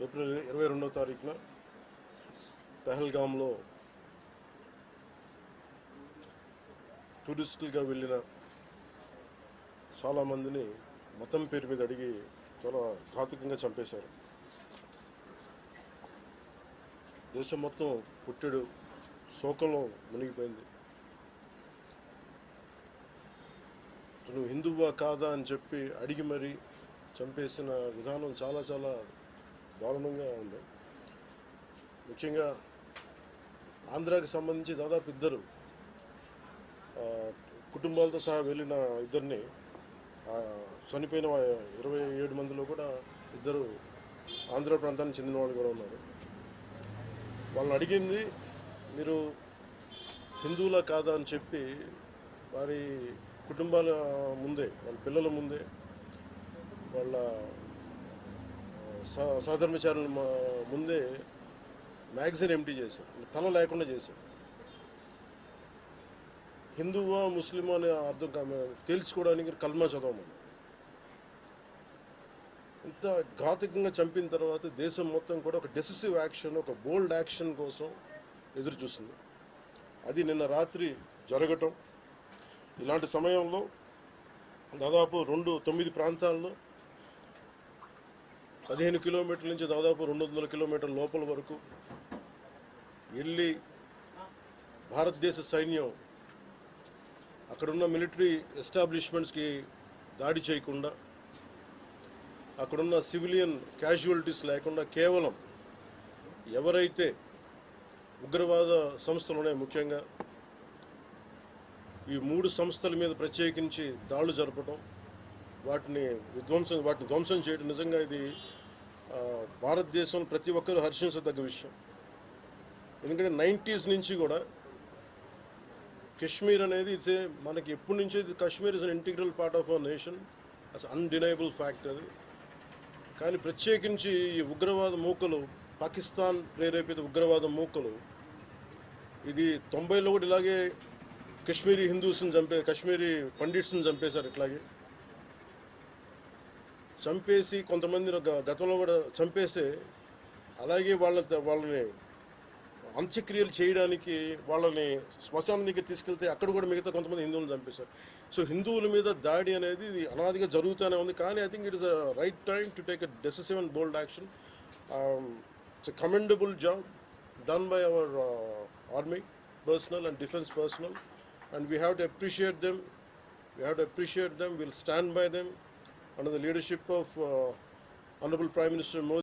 April 22వ తారీఖున పెహల్గాంలో టూరిస్టులుగా వెళ్ళిన చాలామందిని మతం పేరు మీద అడిగి చాలా ఘాతుకంగా చంపేశారు. దేశం మొత్తం పుట్టెడు శోకంలో మునిగిపోయింది. నువ్వు హిందువా కాదా అని చెప్పి అడిగి మరీ చంపేసిన విధానం చాలా చాలా దారుణంగా ఉంది. ముఖ్యంగా ఆంధ్రాకి సంబంధించి దాదాపు ఇద్దరు కుటుంబాలతో సహా వెళ్ళిన ఇద్దరిని చనిపోయిన 27 మందిలో కూడా ఇద్దరు ఆంధ్ర ప్రాంతానికి చెందిన వాళ్ళు కూడా ఉన్నారు. వాళ్ళని అడిగింది మీరు హిందువులా కాదా అని చెప్పి వారి కుటుంబాల ముందే, వాళ్ళ పిల్లల ముందే, వాళ్ళ సహధర్మచారుల ముందే మ్యాగజైన్ ఎంటీ చేశారు, తల లేకుండా చేశారు. హిందువా ముస్లిమా అనే అర్థం తేల్చుకోవడానికి కల్మా చదవమని. ఇంత ఘాతుకంగా చంపిన తర్వాత దేశం మొత్తం కూడా ఒక డెసిసివ్ యాక్షన్, ఒక బోల్డ్ యాక్షన్ కోసం ఎదురు చూస్తుంది. అది నిన్న రాత్రి జరగటం. ఇలాంటి సమయంలో దాదాపు 9 ప్రాంతాల్లో 15 కిలోమీటర్ల నుంచి దాదాపు 200 కిలోమీటర్ల లోపల వరకు వెళ్ళి భారతదేశ సైన్యం అక్కడున్న మిలిటరీ ఎస్టాబ్లిష్మెంట్స్కి దాడి చేయకుండా, అక్కడున్న సివిలియన్ క్యాజువాలిటీస్ లేకుండా కేవలం ఎవరైతే ఉగ్రవాద సంస్థలు ఉన్నాయో, ముఖ్యంగా ఈ 3 సంస్థల మీద ప్రత్యేకించి దాడులు జరపడం, వాటిని ధ్వంసం చేయడం నిజంగా ఇది భారతదేశం ప్రతి ఒక్కరూ హర్షించదగ్గ విషయం. ఎందుకంటే 90s నుంచి కూడా కశ్మీర్ అనేది మనకి ఎప్పటి నుంచో Kashmir is an integral part of our nation, as undeniable fact అది. కానీ ప్రత్యేకించి ఈ ఉగ్రవాద మూకలు, పాకిస్తాన్ ప్రేరేపిత ఉగ్రవాద మూకలు, ఇది 90లో కూడా ఇలాగే కశ్మీరీ హిందూస్ని కశ్మీరీ పండిట్స్ని చంపేశారు. ఇట్లాగే చంపేసి కొంతమంది గతంలో కూడా చంపేస్తే అలాగే వాళ్ళని అంత్యక్రియలు చేయడానికి వాళ్ళని శ్మశానం దగ్గర తీసుకెళ్తే అక్కడ కూడా మిగతా కొంతమంది హిందువులను చంపేశారు. సో హిందువుల మీద దాడి అనేది ఇది అనాదిగా జరుగుతూనే ఉంది. కానీ I think it is a right time to take a decisive and bold action. It's a commendable job done by our army personnel and defense personnel, and we have to appreciate them. We'll stand by them under the leadership of Honorable Prime Minister Modi.